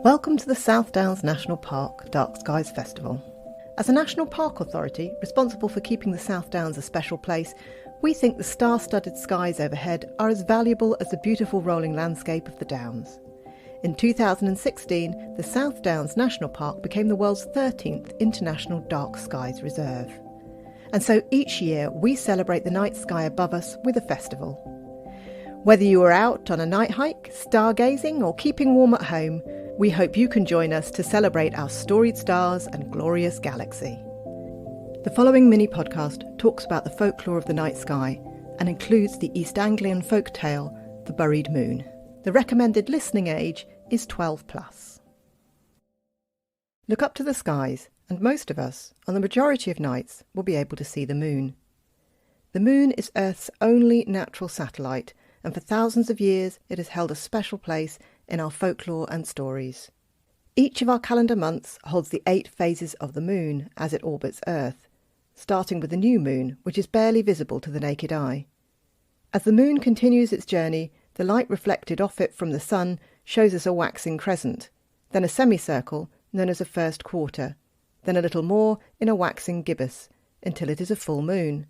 Welcome to the South Downs National Park Dark Skies Festival. As a National Park Authority responsible for keeping the South Downs a special place, we think the star-studded skies overhead are as valuable as the beautiful rolling landscape of the Downs. In 2016, the South Downs National Park became the world's 13th International Dark Skies Reserve. And so each year we celebrate the night sky above us with a festival. Whether you are out on a night hike, stargazing or keeping warm at home, we hope you can join us to celebrate our storied stars and glorious galaxy. The following mini-podcast talks about the folklore of the night sky and includes the East Anglian folk tale, The Buried Moon. The recommended listening age is 12+. Look up to the skies, and most of us, on the majority of nights, will be able to see the moon. The moon is Earth's only natural satellite, and for thousands of years it has held a special place in our folklore and stories. Each of our calendar months holds the 8 phases of the moon as it orbits Earth, starting with the new moon, which is barely visible to the naked eye. As the moon continues its journey, the light reflected off it from the sun shows us a waxing crescent, then a semicircle known as a first quarter, then a little more in a waxing gibbous, until it is a full moon.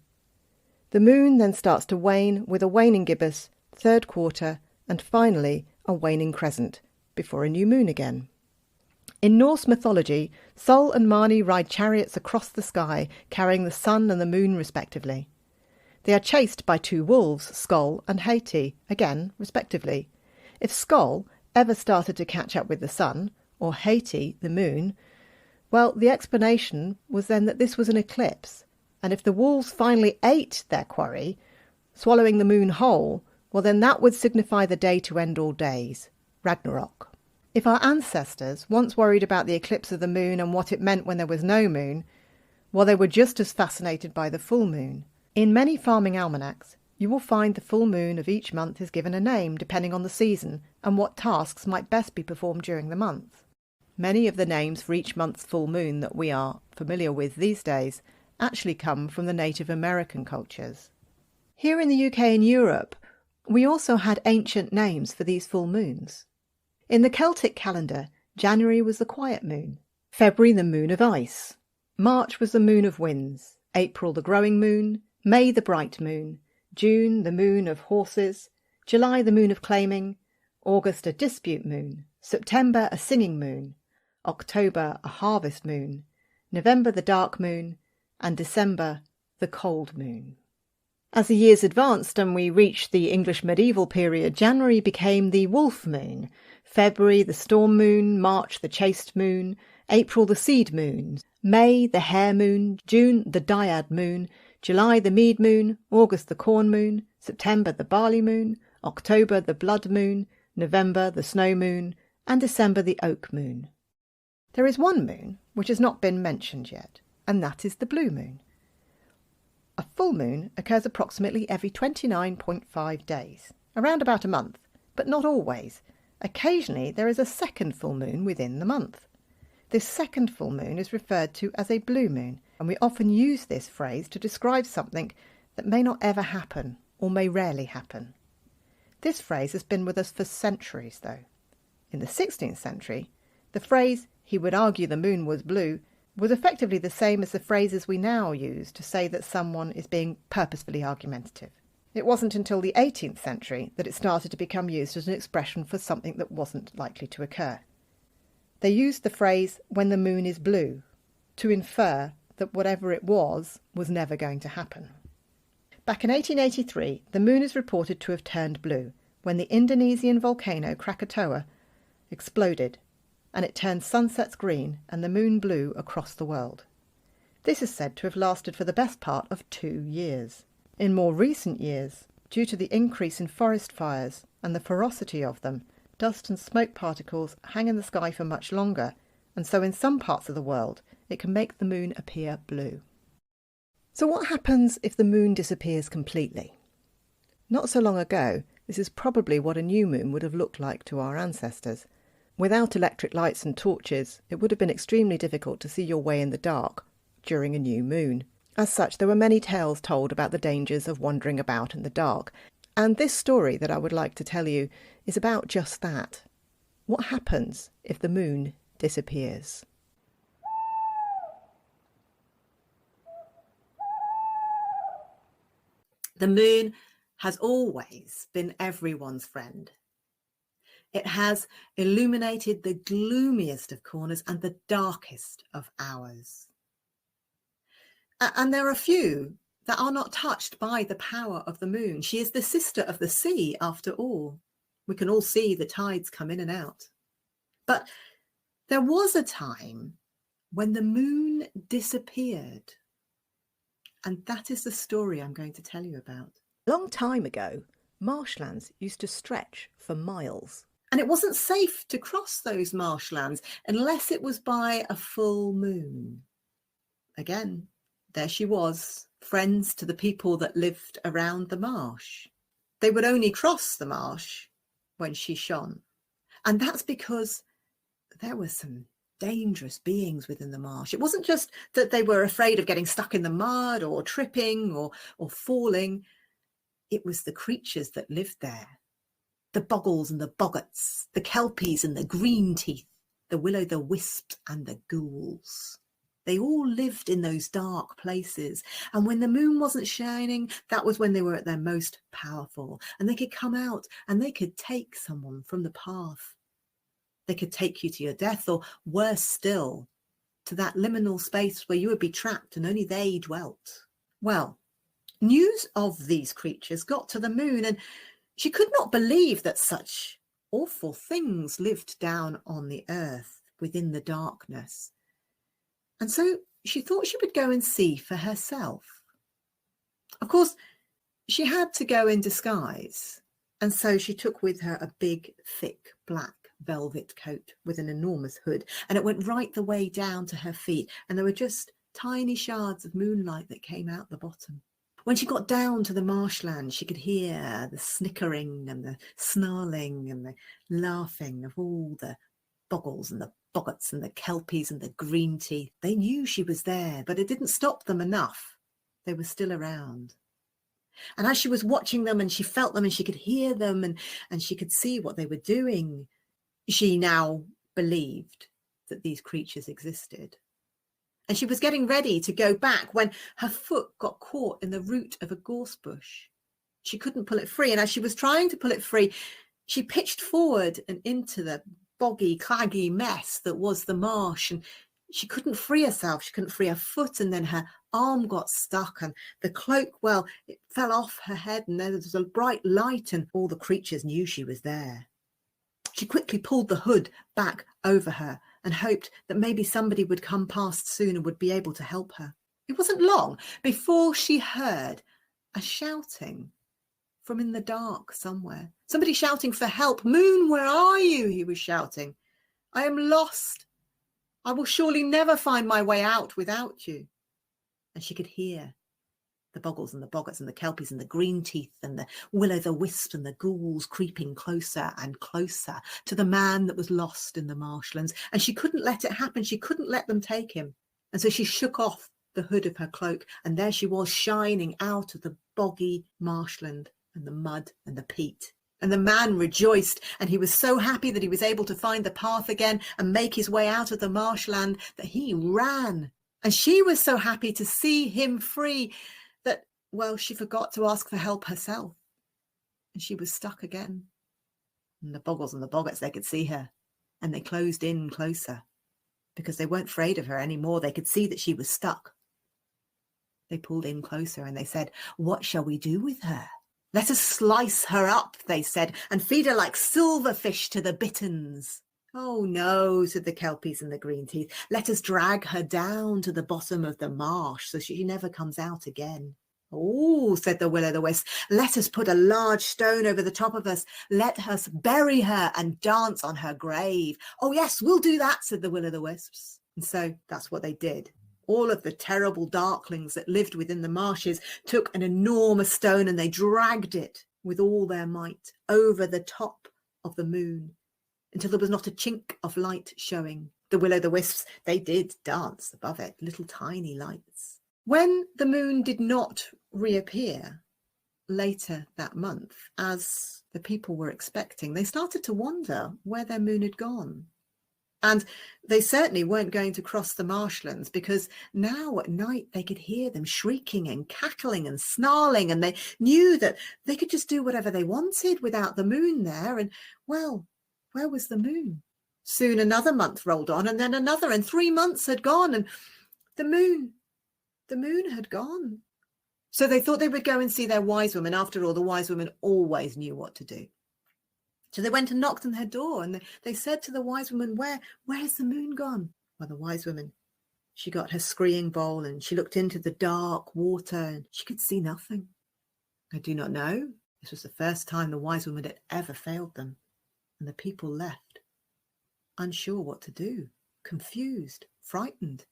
The moon then starts to wane with a waning gibbous, third quarter, and finally a waning crescent, before a new moon again. In Norse mythology, Sol and Mani ride chariots across the sky, carrying the sun and the moon respectively. They are chased by 2 wolves, Skoll and Hati, again respectively. If Skoll ever started to catch up with the sun, or Hati, the moon, well, the explanation was then that this was an eclipse, and if the wolves finally ate their quarry, swallowing the moon whole, well then that would signify the day to end all days, Ragnarok. If our ancestors once worried about the eclipse of the moon and what it meant when there was no moon, well they were just as fascinated by the full moon. In many farming almanacs, you will find the full moon of each month is given a name depending on the season and what tasks might best be performed during the month. Many of the names for each month's full moon that we are familiar with these days actually come from the Native American cultures. Here in the UK and Europe, we also had ancient names for these full moons. In the Celtic calendar, January was the quiet moon, February the moon of ice, March was the moon of winds, April the growing moon, May the bright moon, June the moon of horses, July the moon of claiming, August a dispute moon, September a singing moon, October a harvest moon, November the dark moon, and December the cold moon. As the years advanced and we reached the English medieval period, January became the wolf moon, February the storm moon, March the chaste moon, April the seed moon, May the hare moon, June the dyad moon, July the mead moon, August the corn moon, September the barley moon, October the blood moon, November the snow moon, and December the oak moon. There is one moon which has not been mentioned yet, and that is the blue moon. A full moon occurs approximately every 29.5 days, around about a month, but not always. Occasionally there is a second full moon within the month. This second full moon is referred to as a blue moon, and we often use this phrase to describe something that may not ever happen or may rarely happen. This phrase has been with us for centuries, though. In the 16th century, the phrase, "he would argue the moon was blue," was effectively the same as the phrases we now use to say that someone is being purposefully argumentative. It wasn't until the 18th century that it started to become used as an expression for something that wasn't likely to occur. They used the phrase, "when the moon is blue," to infer that whatever it was never going to happen. Back in 1883, the moon is reported to have turned blue when the Indonesian volcano Krakatoa exploded, and it turned sunsets green and the moon blue across the world. This is said to have lasted for the best part of 2 years. In more recent years, due to the increase in forest fires and the ferocity of them, dust and smoke particles hang in the sky for much longer, and so in some parts of the world it can make the moon appear blue. So what happens if the moon disappears completely? Not so long ago, this is probably what a new moon would have looked like to our ancestors. Without electric lights and torches, it would have been extremely difficult to see your way in the dark during a new moon. As such, there were many tales told about the dangers of wandering about in the dark, and this story that I would like to tell you is about just that. What happens if the moon disappears? The moon has always been everyone's friend. It has illuminated the gloomiest of corners and the darkest of hours. And there are few that are not touched by the power of the moon. She is the sister of the sea, after all. We can all see the tides come in and out. But there was a time when the moon disappeared. And that is the story I'm going to tell you about. A long time ago, marshlands used to stretch for miles. And it wasn't safe to cross those marshlands unless it was by a full moon. Again, there she was, friends to the people that lived around the marsh. They would only cross the marsh when she shone. And that's because there were some dangerous beings within the marsh. It wasn't just that they were afraid of getting stuck in the mud or tripping or falling. It was the creatures that lived there. The boggles and the boggarts, the kelpies and the green teeth, the will-o'-the-wisps and the ghouls. They all lived in those dark places. And when the moon wasn't shining, that was when they were at their most powerful. And they could come out and they could take someone from the path. They could take you to your death, or worse still, to that liminal space where you would be trapped and only they dwelt. Well, news of these creatures got to the moon, and she could not believe that such awful things lived down on the earth within the darkness. And so she thought she would go and see for herself. Of course, she had to go in disguise. And so she took with her a big, thick, black velvet coat with an enormous hood. And it went right the way down to her feet. And there were just tiny shards of moonlight that came out the bottom. When she got down to the marshland, she could hear the snickering and the snarling and the laughing of all the boggles and the boggarts and the kelpies and the green teeth. They knew she was there, but it didn't stop them enough. They were still around. And as she was watching them and she felt them and she could hear them and she could see what they were doing, she now believed that these creatures existed. And she was getting ready to go back when her foot got caught in the root of a gorse bush. She couldn't pull it free. And as she was trying to pull it free, she pitched forward and into the boggy, claggy mess that was the marsh. And she couldn't free herself. She couldn't free her foot. And then her arm got stuck and the cloak, well, it fell off her head. And there was a bright light and all the creatures knew she was there. She quickly pulled the hood back over her and hoped that maybe somebody would come past soon and would be able to help her. It wasn't long before she heard a shouting from in the dark somewhere. Somebody shouting for help. "Moon, where are you?" he was shouting. "I am lost. I will surely never find my way out without you." And she could hear the boggles and the boggarts and the kelpies and the green teeth and the will-o'-the-wisp and the ghouls creeping closer and closer to the man that was lost in the marshlands. And she couldn't let it happen. She couldn't let them take him. And so she shook off the hood of her cloak, and there she was, shining out of the boggy marshland and the mud and the peat. And the man rejoiced, and he was so happy that he was able to find the path again and make his way out of the marshland that he ran. And she was so happy to see him free that, well, she forgot to ask for help herself. And she was stuck again. And the boggles and the boggarts, they could see her, and they closed in closer because they weren't afraid of her anymore. They could see that she was stuck. They pulled in closer and they said, "What shall we do with her? Let us slice her up," they said, "and feed her like silverfish to the bitterns." "Oh no," said the kelpies and the green teeth. "Let us drag her down to the bottom of the marsh so she never comes out again." "Oh," said the will-o'-the-wisp, "let us put a large stone over the top of us. Let us bury her and dance on her grave." "Oh yes, we'll do that," said the will-o'-the-wisps. And so that's what they did. All of the terrible darklings that lived within the marshes took an enormous stone and they dragged it with all their might over the top of the moon until there was not a chink of light showing. The will-o'-the-wisps, they did dance above it, little tiny lights. When the moon did not reappear, later that month, as the people were expecting, they started to wonder where their moon had gone. And they certainly weren't going to cross the marshlands, because now at night they could hear them shrieking and cackling and snarling, and they knew that they could just do whatever they wanted without the moon there. And, well, where was the moon? Soon another month rolled on, and then another, and 3 months had gone, and the moon had gone. So they thought they would go and see their wise woman. After all, the wise woman always knew what to do. So they went and knocked on her door, and they said to the wise woman, where's the moon gone? Well, the wise woman, she got her screeing bowl, and she looked into the dark water, and she could see nothing. I do not know. This was the first time the wise woman had ever failed them, and the people left, unsure what to do, confused, frightened.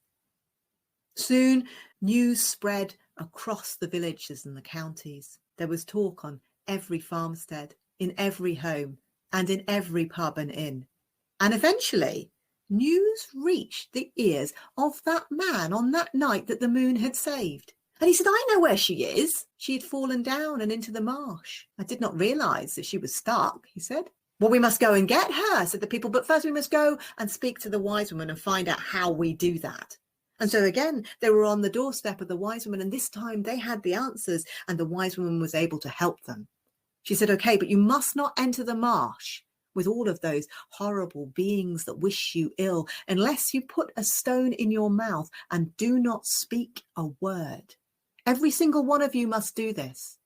Soon news spread across the villages and the counties. There was talk on every farmstead, in every home, and in every pub and inn. And eventually, news reached the ears of that man on that night that the moon had saved. And he said, I know where she is. She had fallen down and into the marsh. I did not realise that she was stuck, he said. Well, we must go and get her, said the people, but first we must go and speak to the wise woman and find out how we do that. And so again, they were on the doorstep of the wise woman, and this time they had the answers, and the wise woman was able to help them. She said, okay, but you must not enter the marsh with all of those horrible beings that wish you ill, unless you put a stone in your mouth and do not speak a word. Every single one of you must do this.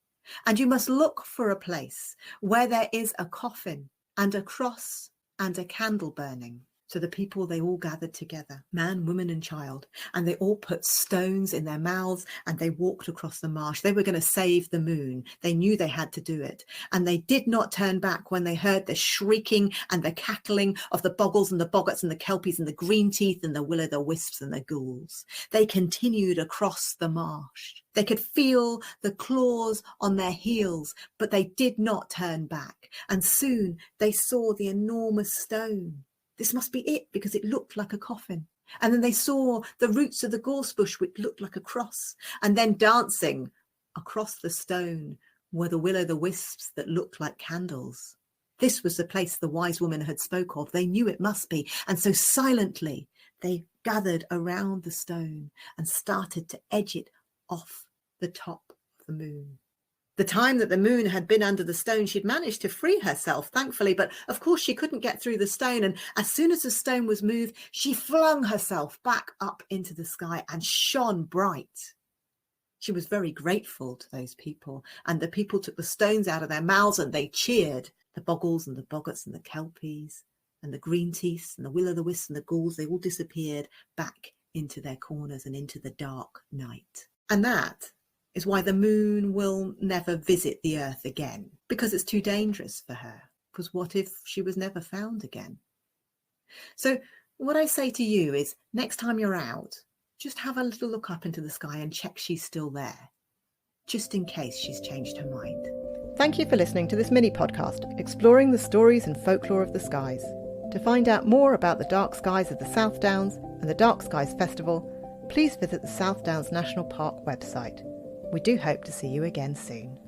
And you must look for a place where there is a coffin and a cross and a candle burning. So the people, they all gathered together, man, woman and child, and they all put stones in their mouths and they walked across the marsh. They were going to save the moon. They knew they had to do it. And they did not turn back when they heard the shrieking and the cackling of the bogles and the boggarts and the kelpies and the green teeth and the will-o'-the-wisps and the ghouls. They continued across the marsh. They could feel the claws on their heels, but they did not turn back. And soon they saw the enormous stone. This must be it, because it looked like a coffin. And then they saw the roots of the gorse bush, which looked like a cross. And then dancing across the stone were the will-o'-the-wisps that looked like candles. This was the place the wise woman had spoke of. They knew it must be. And so silently they gathered around the stone and started to edge it off the top of the moon. The time that the moon had been under the stone, she'd managed to free herself, thankfully, but of course she couldn't get through the stone. And as soon as the stone was moved, she flung herself back up into the sky and shone bright. She was very grateful to those people, and the people took the stones out of their mouths and they cheered. The bogles and the boggarts and the kelpies and the green teeths and the will-o'-the-wisps and the ghouls, they all disappeared back into their corners and into the dark night. And that is why the moon will never visit the earth again, because it's too dangerous for her. Because what if she was never found again? So what I say to you is, next time you're out, just have a little look up into the sky and check she's still there, just in case she's changed her mind. Thank you for listening to this mini podcast exploring the stories and folklore of the skies. To find out more about the dark skies of the South Downs and the Dark Skies Festival, please visit the South Downs National Park website. We do hope to see you again soon.